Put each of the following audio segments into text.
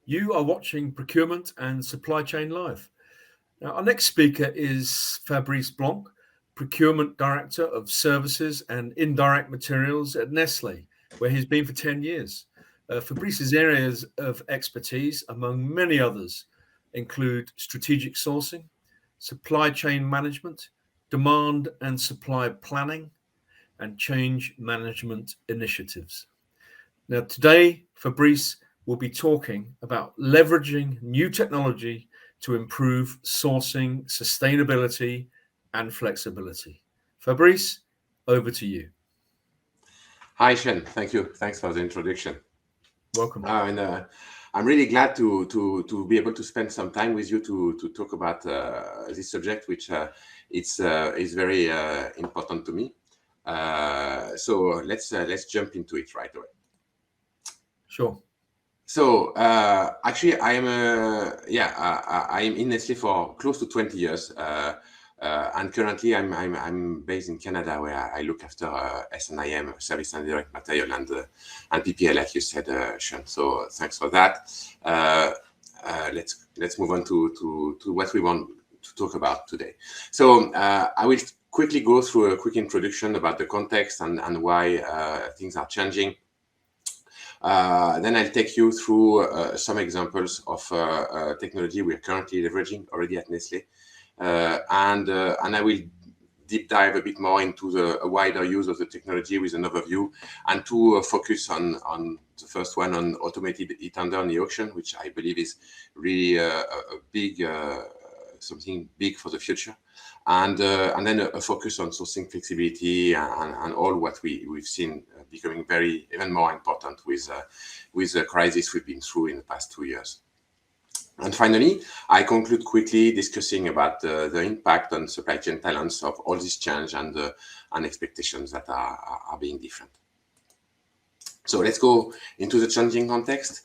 You are watching Procurement and Supply Chain Live. Now, our next speaker is Fabrice Blanc, Procurement Director of Services and Indirect Materials at Nestlé, where he's been for 10 years. Fabrice's areas of expertise, among many others, include strategic sourcing, supply chain management, demand and supply planning, and change management initiatives. Now, today, Fabrice will be talking about leveraging new technology to improve sourcing, sustainability, and flexibility. Fabrice, over to you. Hi, Shen. Thank you. Thanks for the introduction. Welcome. I'm really glad to be able to spend some time with you to talk about this subject, which is very important to me. So let's jump into it right away. Sure. So actually, I am in Nestlé for close to 20 years, and currently I'm based in Canada, where I look after S&IM, Service and Direct Material, and PPL, like you said, Sean. So thanks for that. Let's move on to what we want to talk about today. So I will quickly go through a quick introduction about the context and why things are changing. Then I'll take you through some examples of technology we are currently leveraging already at Nestlé, and I will deep dive a bit more into the wider use of the technology with an overview, and to focus on the first one, on automated e-tender on the auction, which I believe is really a big something big for the future, and then a focus on sourcing flexibility and all what we've seen becoming even more important with the crisis we've been through in the past 2 years. And finally, I conclude quickly discussing about the impact on supply chain talents of all this change and expectations that are being different. So let's go into the changing context.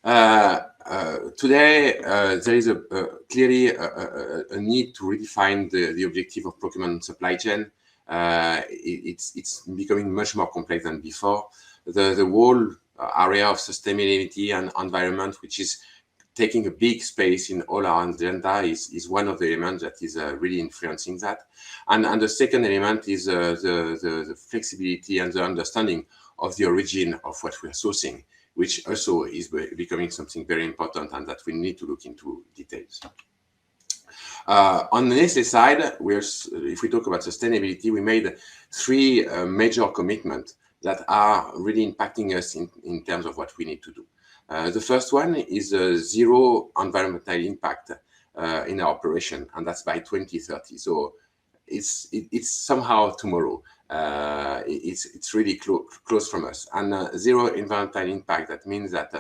Today, there is clearly a need to redefine the objective of procurement and supply chain. It's becoming much more complex than before. The whole area of sustainability and environment, which is taking a big space in all our agenda, is one of the elements that is really influencing that. And the second element is the flexibility and the understanding of the origin of what we are sourcing, which also is becoming something very important and that we need to look into details. On the Nestlé side, if we talk about sustainability, we made 3 major commitments that are really impacting us in terms of what we need to do. The first one is zero environmental impact in our operation, and that's by 2030. So it's somehow tomorrow. It's really close from us. And zero environmental impact, that means that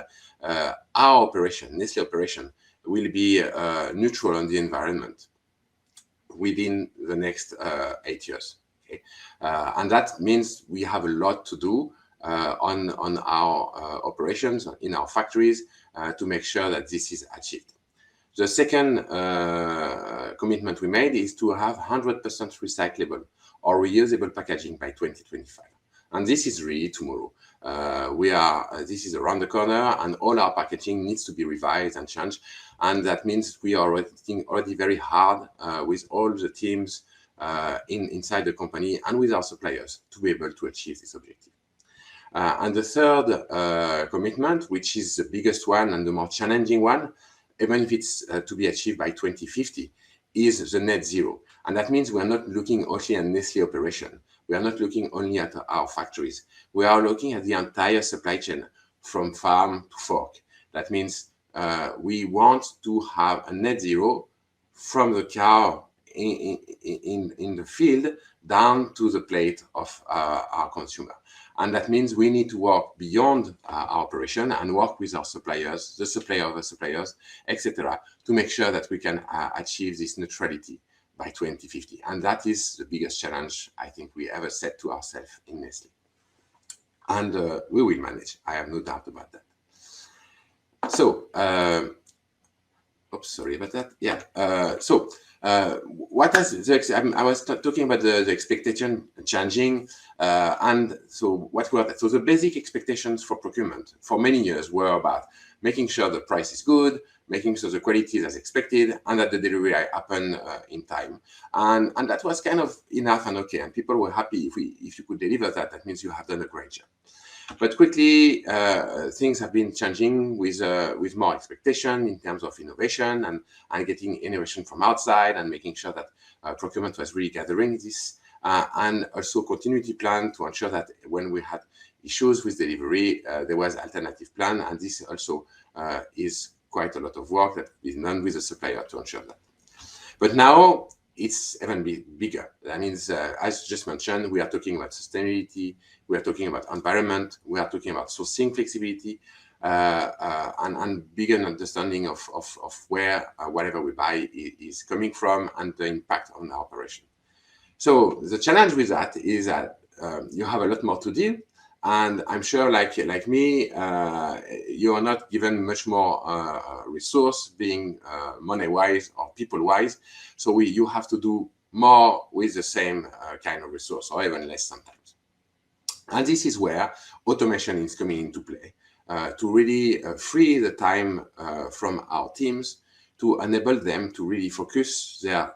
our operation, Nestlé operation, will be neutral on the environment within the next 8 years. Okay? And that means we have a lot to do on our operations in our factories to make sure that this is achieved. The second commitment we made is to have 100% recyclable or reusable packaging by 2025. And this is really tomorrow. This is around the corner, and all our packaging needs to be revised and changed. And that means we are working already very hard with all the teams inside the company and with our suppliers to be able to achieve this objective. And the third commitment, which is the biggest one and the more challenging one, even if it's to be achieved by 2050, is the net zero. And that means we are not looking only at Nestlé operation. We are not looking only at our factories. We are looking at the entire supply chain from farm to fork. That means we want to have a net zero from the cow in the field down to the plate of our consumer. And that means we need to work beyond our operation and work with our suppliers, the supplier of the suppliers, etc., to make sure that we can achieve this neutrality by 2050. And that is the biggest challenge I think we ever set to ourselves in Nestlé. And we will manage. I have no doubt about that. So, oops, sorry about that. Yeah. So What has I was talking about the expectation changing, and so what were that? So the basic expectations for procurement for many years were about making sure the price is good, making sure the quality is as expected, and that the delivery happen in time, and that was kind of enough and okay, and people were happy if you could deliver that. That means you have done a great job. But quickly, things have been changing with more expectation in terms of innovation and getting innovation from outside and making sure that procurement was really gathering this and also continuity plan to ensure that when we had issues with delivery, there was alternative plan. And this also is quite a lot of work that is done with the supplier to ensure that. But now it's even bigger. That means, as just mentioned, we are talking about sustainability, we are talking about environment, we are talking about sourcing flexibility, and bigger understanding of where whatever we buy is coming from and the impact on our operation. So the challenge with that is that you have a lot more to do. And I'm sure, like me, you are not given much more resource, being money-wise or people-wise. So you have to do more with the same kind of resource, or even less sometimes. And this is where automation is coming into play to really free the time from our teams to enable them to really focus their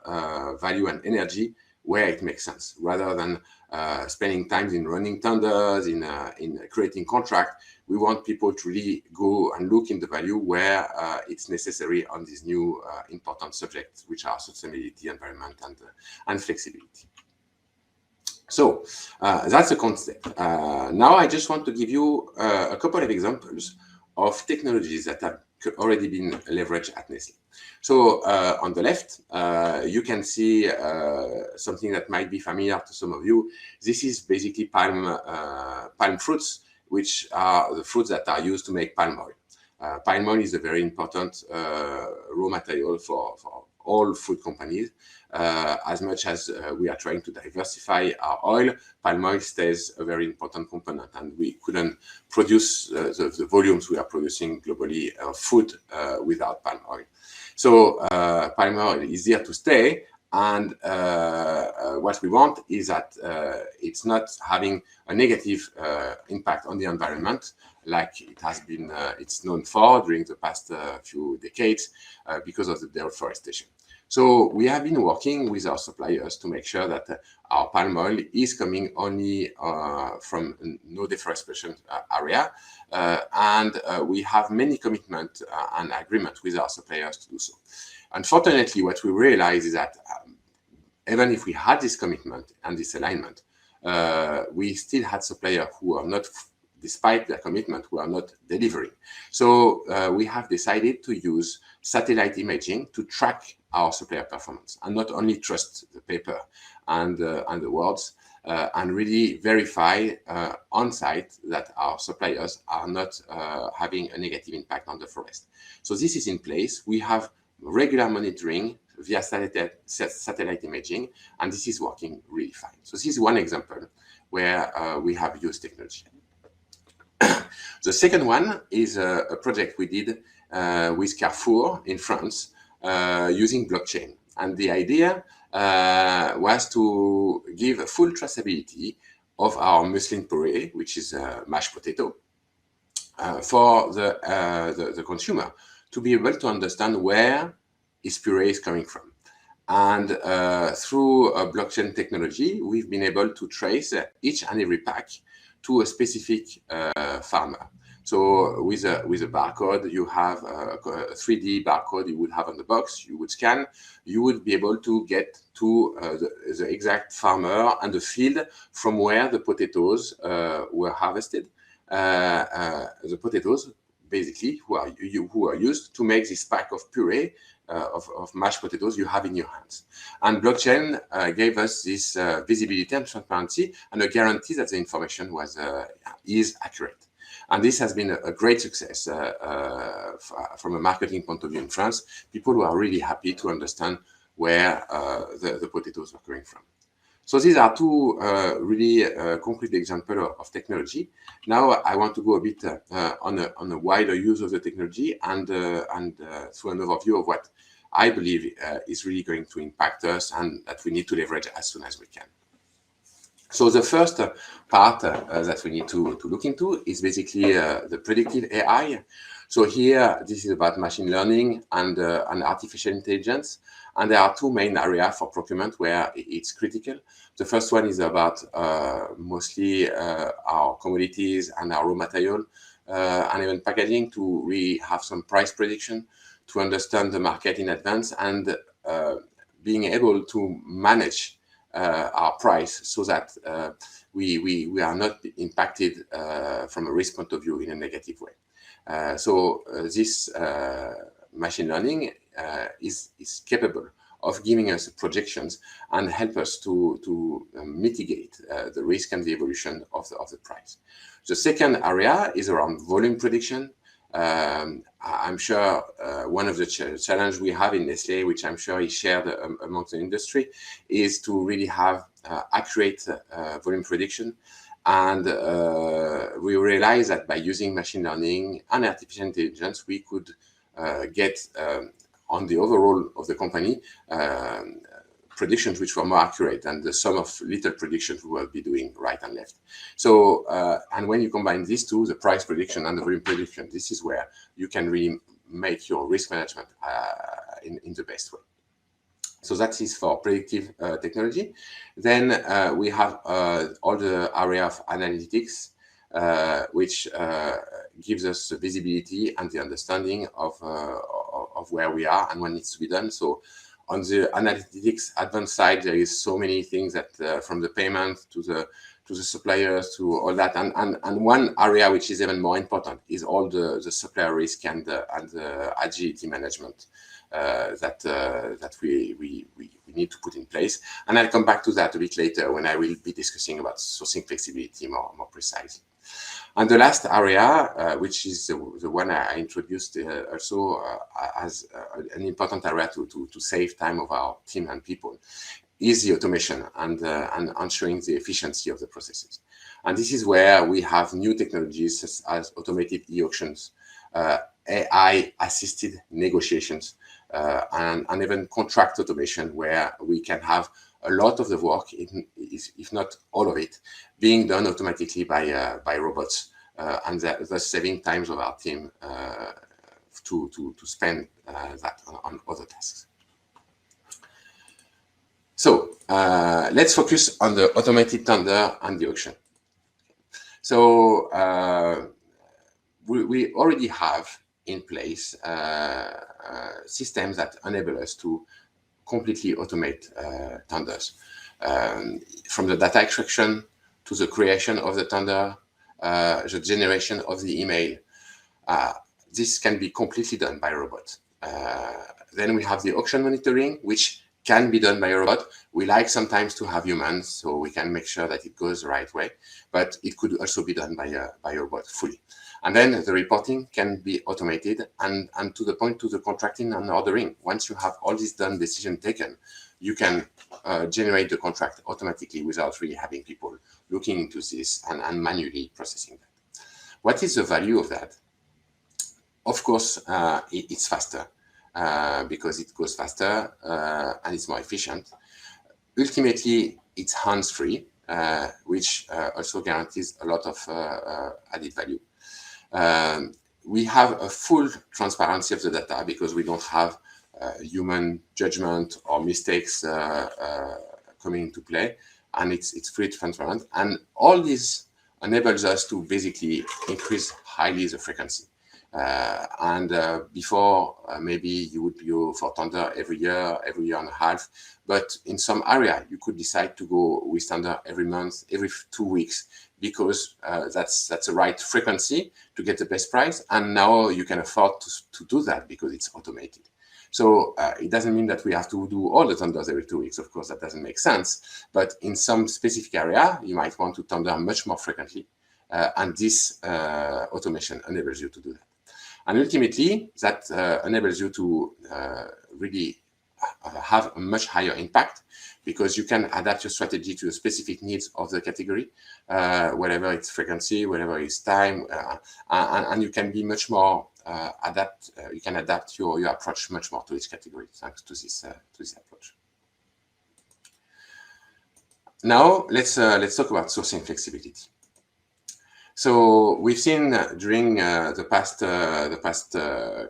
value and energy where it makes sense, rather than spending time in running tenders, in creating contract. We want people to really go and look in the value where it's necessary on these new important subjects, which are sustainability, environment, and flexibility. So that's the concept. Now I just want to give you a couple of examples of technologies that have already been leveraged at Nestlé. So on the left, you can see something that might be familiar to some of you. This is basically palm fruits, which are the fruits that are used to make palm oil. Palm oil is a very important raw material for all food companies. As much as we are trying to diversify our oil, palm oil stays a very important component, and we couldn't produce the volumes we are producing globally of food without palm oil. So palm oil is here to stay, and what we want is that it's not having a negative impact on the environment like it has been it's known for during the past few decades because of the deforestation. So we have been working with our suppliers to make sure that our palm oil is coming only from no deforestation area, and we have many commitments and agreements with our suppliers to do so. Unfortunately, what we realize is that even if we had this commitment and this alignment, we still had suppliers who are not, despite their commitment, who are not delivering. So we have decided to use satellite imaging to track our supplier performance and not only trust the paper and the words, and really verify on site that our suppliers are not having a negative impact on the forest. So this is in place. We have regular monitoring via satellite imaging, and this is working really fine. So this is one example where we have used technology. The second one is a project we did with Carrefour in France using blockchain. And the idea was to give a full traceability of our muslin puree, which is mashed potato, for the consumer to be able to understand where his puree is coming from. And through blockchain technology, we've been able to trace each and every pack to a specific farmer. So with a barcode, you have a 3D barcode you would have on the box, you would scan, you would be able to get to the exact farmer and the field from where the potatoes were harvested. The potatoes, basically, who are used to make this pack of puree of mashed potatoes you have in your hands. And blockchain gave us this visibility and transparency and a guarantee that the information is accurate. And this has been a great success from a marketing point of view in France. People were really happy to understand where the potatoes were coming from. So these are two really concrete examples of technology. Now I want to go a bit on a wider use of the technology and through an overview of what I believe is really going to impact us and that we need to leverage as soon as we can. So the first part that we need to look into is basically the predictive AI. So here, this is about machine learning and artificial intelligence. And there are two main areas for procurement where it's critical. The first one is about mostly our commodities and our raw material and even packaging to really have some price prediction, to understand the market in advance and being able to manage our price so that we are not impacted from a risk point of view in a negative way. This machine learning is capable of giving us projections and help us to mitigate the risk and the evolution of the price. The second area is around volume prediction. I'm sure one of the challenge we have in Nestlé, which I'm sure is shared amongst the industry, is to really have accurate volume prediction. And we realize that by using machine learning and artificial intelligence, we could get on the overall of the company predictions which were more accurate than the sum of little predictions we will be doing right and left. So, and when you combine these two, the price prediction and the volume prediction, this is where you can really make your risk management in the best way. So that is for predictive technology. Then we have all the area of analytics, which gives us the visibility and the understanding of where we are and what needs to be done. So on the analytics advanced side, there is so many things that from the payment to the suppliers to all that, and one area which is even more important is all the supplier risk and the agility management that we need to put in place. And I'll come back to that a bit later when I will be discussing about sourcing flexibility more precisely. And the last area, which is the one I introduced also as an important area to save time of our team and people, is the automation and ensuring the efficiency of the processes. And this is where we have new technologies such as automated e-auctions, AI-assisted negotiations, and even contract automation, where we can have a lot of the work, if not all of it, being done automatically by robots, and thus saving times of our team to spend that on other tasks. So let's focus on the automated tender and the auction. So we already have in place systems that enable us to completely automate tenders, from the data extraction to the creation of the tender, the generation of the email. This can be completely done by a robot. Then we have the auction monitoring, which can be done by a robot. We like sometimes to have humans, so we can make sure that it goes the right way, but it could also be done by a robot fully. And then the reporting can be automated and to the point to the contracting and ordering. Once you have all this done, decision taken, you can generate the contract automatically without really having people looking into this and manually processing that. What is the value of that? Of course, it's faster because it goes faster and it's more efficient. Ultimately, it's hands-free, which also guarantees a lot of added value. We have a full transparency of the data because we don't have human judgment or mistakes coming into play, and it's fully transparent. And all this enables us to basically increase highly the frequency. Before, maybe you would go for tender every year and a half, but in some area you could decide to go with tender every month, every 2 weeks, because that's the right frequency to get the best price. And now you can afford to do that because it's automated. So it doesn't mean that we have to do all the tenders every 2 weeks. Of course, that doesn't make sense. But in some specific area, you might want to tender much more frequently. And this automation enables you to do that. And ultimately, that enables you to really have a much higher impact because you can adapt your strategy to the specific needs of the category, whatever its frequency, whatever its time, and you can be much more you can adapt your approach much more to each category thanks to this approach. Now let's talk about sourcing flexibility. So we've seen during the past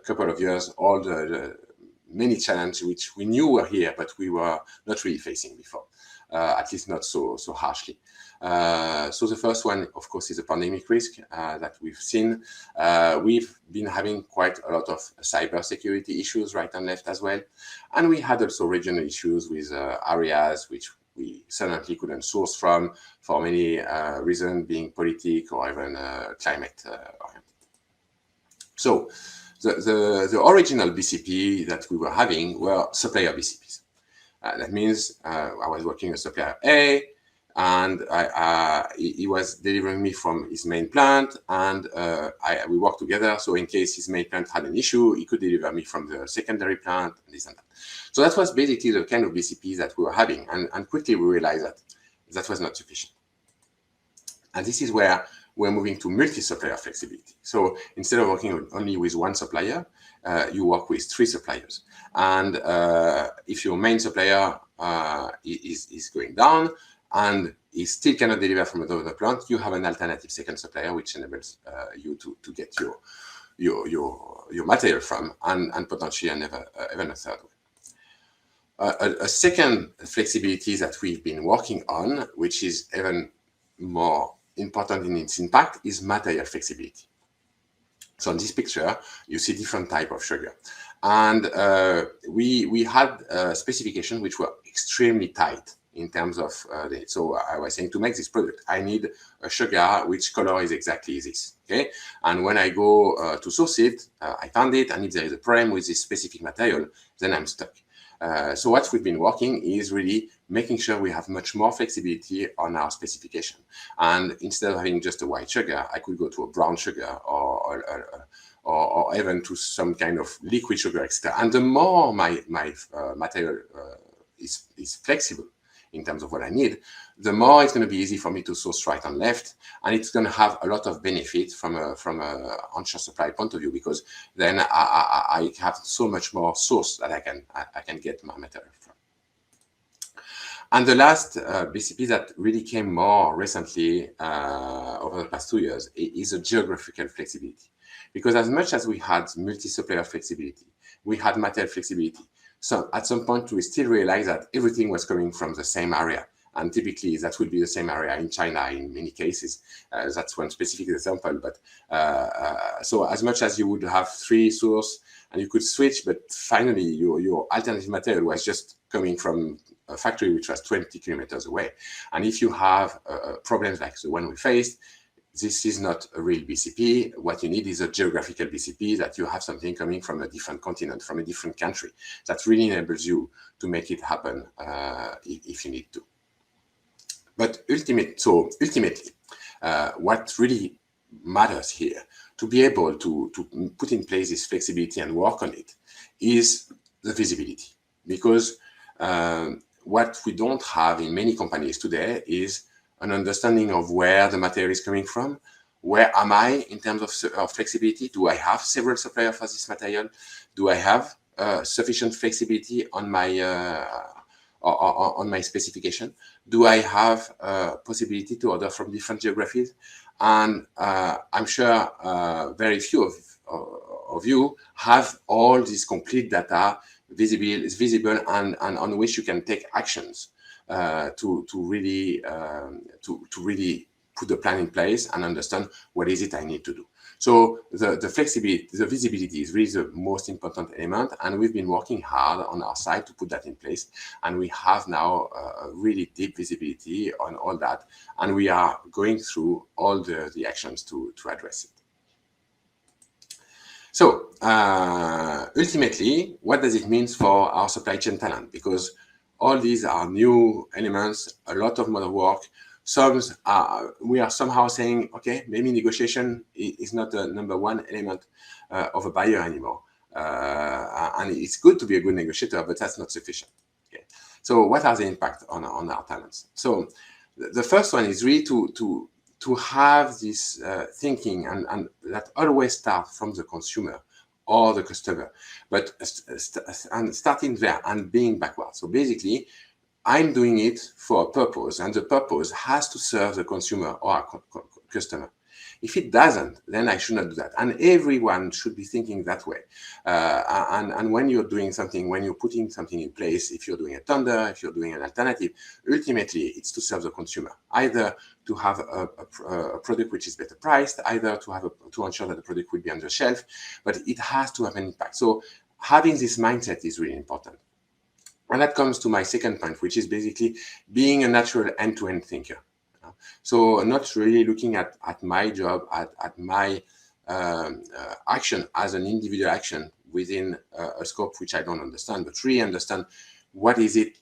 couple of years all the many challenges which we knew were here, but we were not really facing before, at least not so harshly. So the first one, of course, is a pandemic risk that we've seen. We've been having quite a lot of cybersecurity issues right and left as well. And we had also regional issues with areas which we certainly couldn't source from for many reasons, being political or even climate oriented. So the original BCP that we were having were supplier BCPs. That means I was working with supplier A, and he was delivering me from his main plant, and we worked together. So in case his main plant had an issue, he could deliver me from the secondary plant, and this and that. So that was basically the kind of BCP that we were having, and quickly we realized that that was not sufficient. And this is where we're moving to multi-supplier flexibility. So instead of working only with one supplier, you work with 3 suppliers. And if your main supplier is going down and he still cannot deliver from another plant, you have an alternative second supplier which enables you to get your material from, and potentially even a third one. A second flexibility that we've been working on, which is even more important in its impact, is material flexibility. So in this picture, you see different type of sugar. And we had specifications which were extremely tight in terms of, so I was saying, to make this product, I need a sugar which color is exactly this, okay? And when I go to source it, I found it, and if there is a problem with this specific material, then I'm stuck. So what we've been working is really making sure we have much more flexibility on our specification. And instead of having just a white sugar, I could go to a brown sugar or even to some kind of liquid sugar, etc. And the more my material is flexible in terms of what I need, the more it's going to be easy for me to source right and left, and it's going to have a lot of benefit from a onshore supply point of view, because then I have so much more source that I can get my material from. And the last BCP that really came more recently over the past 2 years is a geographical flexibility, because as much as we had multi-supplier flexibility, we had material flexibility. So at some point, we still realized that everything was coming from the same area. And typically, that would be the same area in China in many cases. That's one specific example. But so as much as you would have 3 sources and you could switch, but finally, your alternative material was just coming from a factory which was 20 kilometers away. And if you have problems like the one we faced, this is not a real BCP. What you need is a geographical BCP, that you have something coming from a different continent, from a different country. That really enables you to make it happen if you need to. But ultimately, what really matters here, to be able to put in place this flexibility and work on it, is the visibility. Because what we don't have in many companies today is an understanding of where the material is coming from. Where am I in terms of flexibility? Do I have several suppliers for this material? Do I have sufficient flexibility on my specification? Do I have possibility to order from different geographies? And I'm sure very few of you have all this complete data visible and on which you can take actions to really put the plan in place and understand what is it I need to do. So the flexibility, the visibility is really the most important element, and we've been working hard on our side to put that in place. And we have now a really deep visibility on all that, and we are going through all the actions to address it. So ultimately, what does it mean for our supply chain talent? Because all these are new elements, a lot of more work. We are somehow saying, okay, maybe negotiation is not the number one element of a buyer anymore. And it's good to be a good negotiator, but that's not sufficient. Okay. So what are the impact on our talents? So the first one is really to to have this thinking and that always start from the consumer or the customer, but and starting there and being backward. So basically, I'm doing it for a purpose, and the purpose has to serve the consumer or our customer. If it doesn't, then I should not do that. And everyone should be thinking that way. And when you're doing something, when you're putting something in place, if you're doing a tender, if you're doing an alternative, ultimately it's to serve the consumer, either to have a product which is better priced, either to ensure that the product will be on the shelf, but it has to have an impact. So having this mindset is really important. And that comes to my second point, which is basically being a natural end-to-end thinker. So not really looking at my job, at my action as an individual action within a scope which I don't understand, but really understand what is the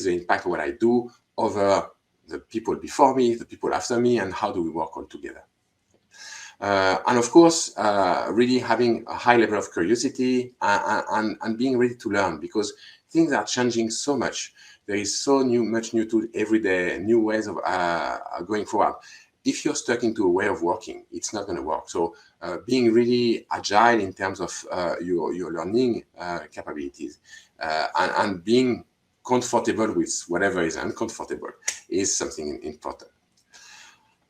impact of what I do over the people before me, the people after me, and how do we work all together. And of course, really having a high level of curiosity and being ready to learn, because things are changing so much. There is much new tool every day, new ways of going forward. If you're stuck into a way of working, it's not going to work. So being really agile in terms of your learning capabilities and being comfortable with whatever is uncomfortable is something important.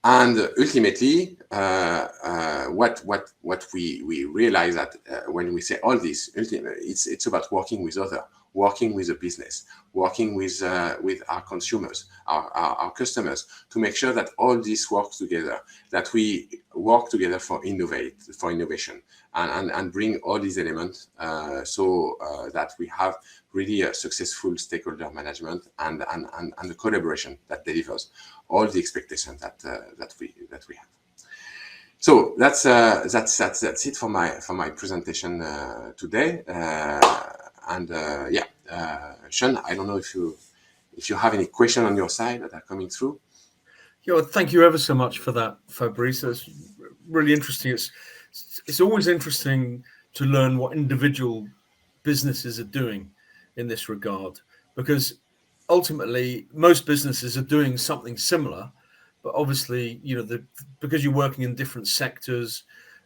And ultimately, what we realize that when we say all this, it's about working with others, working with the business, working with our consumers, our customers, to make sure that all this works together, that we work together for innovation, and bring all these elements so that we have really a successful stakeholder management and a collaboration that delivers all the expectations that we have. So that's it for my presentation today. Sean, I don't know if you have any question on your side that are coming through. Yeah, well, thank you ever so much for that, Fabrice. That's really interesting. It's always interesting to learn what individual businesses are doing in this regard, because ultimately most businesses are doing something similar, but obviously, because you're working in different sectors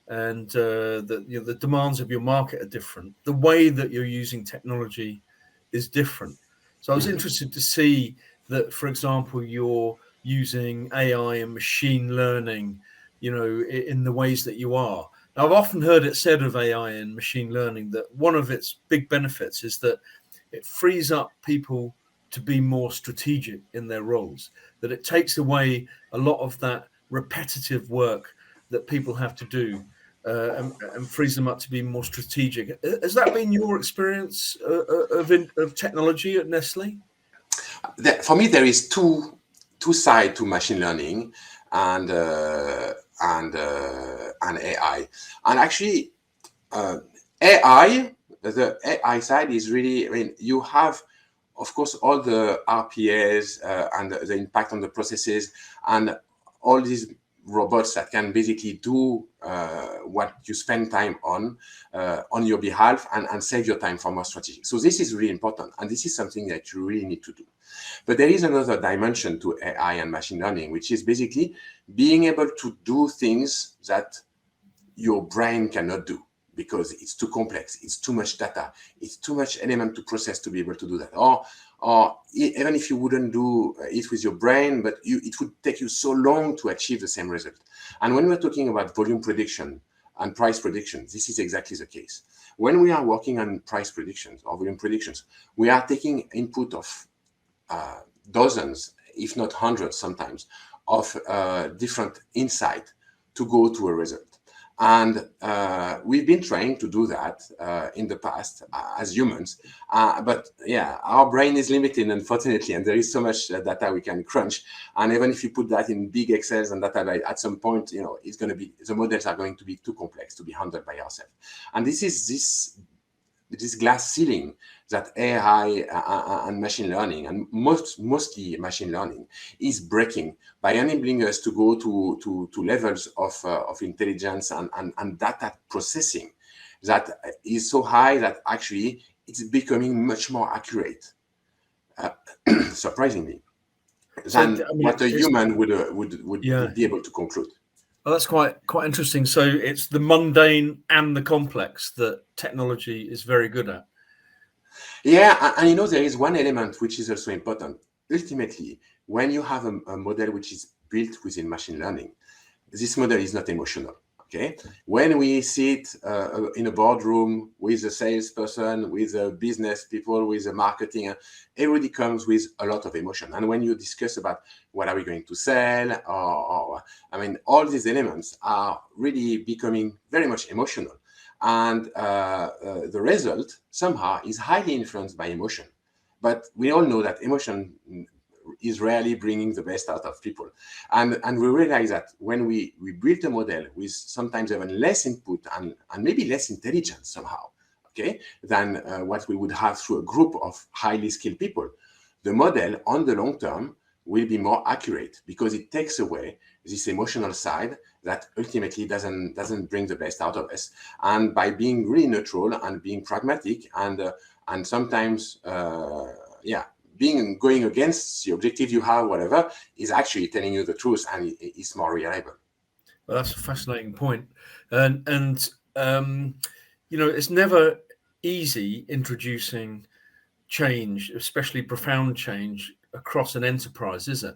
and the demands of your market are different, the way that you're using technology is different. So I was interested to see that, for example, you're using AI and machine learning, in the ways that you are. Now, I've often heard it said of AI and machine learning that one of its big benefits is that it frees up people to be more strategic in their roles, that it takes away a lot of that repetitive work that people have to do and frees them up to be more strategic. Has that been your experience of technology at Nestle? For me, there is two sides to machine learning and AI. And actually, AI, the AI side is really, you have, of course, all the RPAs and the impact on the processes and all these robots that can basically do what you spend time on your behalf and save your time for more strategic. So this is really important, and this is something that you really need to do. But there is another dimension to AI and machine learning, which is basically being able to do things that your brain cannot do because it's too complex, it's too much data, it's too much element to process to be able to do that. Or even if you wouldn't do it with your brain, but it would take you so long to achieve the same result. And when we're talking about volume prediction and price prediction, this is exactly the case. When we are working on price predictions or volume predictions, we are taking input of dozens, if not hundreds sometimes, of different insight to go to a result. And we've been trying to do that in the past as humans. But yeah, our brain is limited, unfortunately, and there is so much data we can crunch. And even if you put that in big Excels and data, at some point, it's going to be, the models are going to be too complex to be handled by ourselves. And this is this glass ceiling that AI and machine learning, and mostly machine learning, is breaking by enabling us to go to levels of intelligence and data processing that is so high that actually it's becoming much more accurate, surprisingly. than what a human would be able to conclude. Well, that's quite interesting. So it's the mundane and the complex that technology is very good at. Yeah, and there is one element which is also important. Ultimately, when you have a model which is built within machine learning, this model is not emotional. Okay, when we sit in a boardroom with a salesperson, with a business people, with a marketing, everybody comes with a lot of emotion. And when you discuss about what are we going to sell, or all these elements are really becoming very much emotional. And the result somehow is highly influenced by emotion. But we all know that emotion is rarely bringing the best out of people. And we realize that when we build a model with sometimes even less input and maybe less intelligence somehow, okay, than what we would have through a group of highly skilled people, the model on the long term will be more accurate because it takes away this emotional side that ultimately doesn't bring the best out of us. And by being really neutral and being pragmatic and sometimes going against the objective you have, whatever, is actually telling you the truth and it's more reliable. Well, that's a fascinating point. And it's never easy introducing change, especially profound change across an enterprise, is it?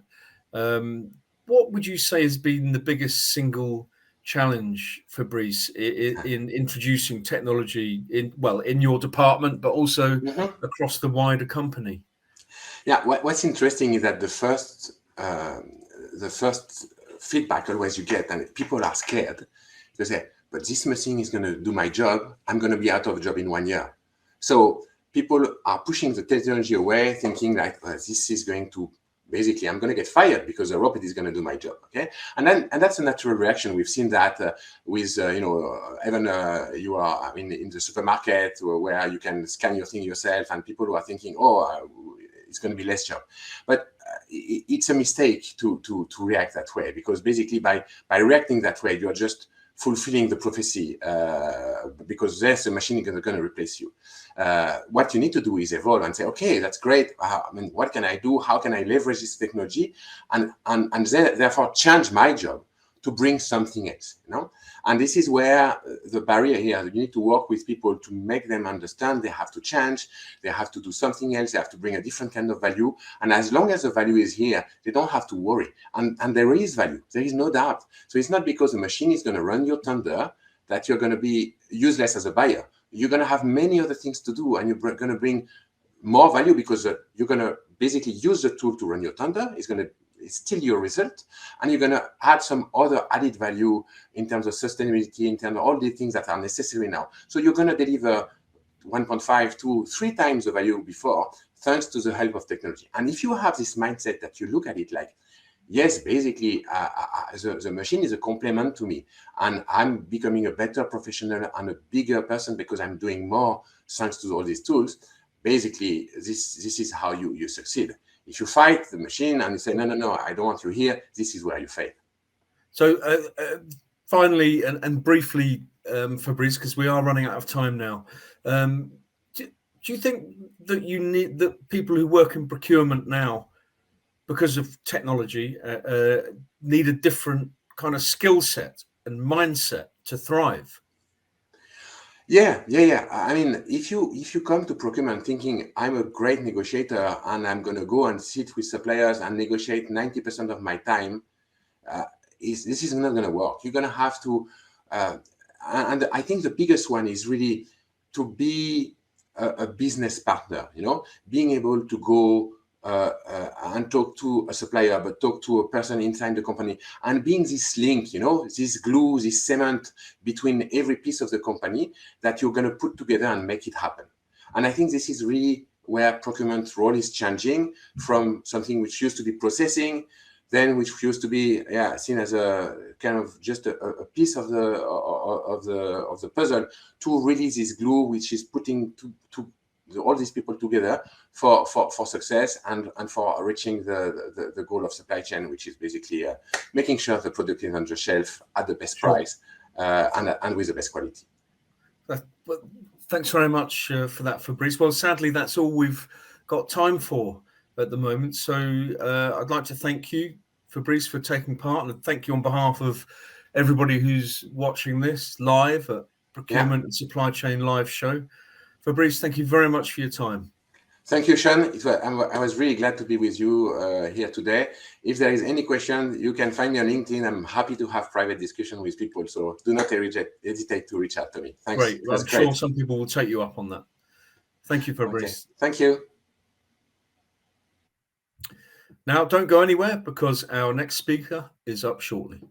What would you say has been the biggest single challenge, Fabrice, in introducing technology in your department, but also across the wider company? Yeah, what's interesting is that the first feedback always you get, and people are scared. They say, but this machine is going to do my job. I'm going to be out of a job in 1 year. So people are pushing the technology away, thinking like, this is going to, basically, I'm going to get fired because the robot is going to do my job. Okay, and that's a natural reaction. We've seen that with even you are in the supermarket where you can scan your thing yourself, and people who are thinking, it's going to be less job. But it's a mistake to react that way, because basically by reacting that way, you're just fulfilling the prophecy because there's a machine going to replace you. What you need to do is evolve and say, okay, that's great. What can I do? How can I leverage this technology and therefore change my job to bring something else, And this is where the barrier here, you need to work with people to make them understand they have to change, they have to do something else, they have to bring a different kind of value. And as long as the value is here, they don't have to worry. And there is value, there is no doubt. So it's not because the machine is going to run your tender that you're going to be useless as a buyer. You're going to have many other things to do, and you're going to bring more value because you're going to basically use the tool to run your tender. It's still your result, and you're going to add some other added value in terms of sustainability, in terms of all the things that are necessary now. So you're going to deliver 1.5 to 3 times the value before, thanks to the help of technology. And if you have this mindset that you look at it like, yes, basically, the machine is a complement to me, and I'm becoming a better professional and a bigger person because I'm doing more thanks to all these tools. Basically, this is how you succeed. If you fight the machine and you say, no, I don't want you here, this is where you fail. So finally and briefly, Fabrice, because we are running out of time now, do you think that you need that people who work in procurement now, because of technology, need a different kind of skill set and mindset to thrive? Yeah. If you come to procurement thinking I'm a great negotiator and I'm going to go and sit with suppliers and negotiate 90% of my time, this is not going to work. You're going to have to, and I think the biggest one is really to be a business partner. Being able to go and talk to a supplier, but talk to a person inside the company, and being this link, this glue, this cement between every piece of the company that you're going to put together and make it happen. And I think this is really where procurement role is changing from something which used to be processing, then which used to be seen as a kind of just a piece of the puzzle, to really this glue which is putting all these people together for success and for reaching the goal of supply chain, which is basically making sure the product is on the shelf at the best price and with the best quality. Thanks very much for that, Fabrice. Well, sadly, that's all we've got time for at the moment. So I'd like to thank you, Fabrice, for taking part, and thank you on behalf of everybody who's watching this live at Procurement and Supply Chain live show. Fabrice, thank you very much for your time. Thank you, Sean. I was really glad to be with you here today. If there is any question, you can find me on LinkedIn. I'm happy to have private discussion with people. So do not hesitate to reach out to me. Thanks. Great. I'm sure some people will take you up on that. Thank you, Fabrice. Okay. Thank you. Now, don't go anywhere because our next speaker is up shortly.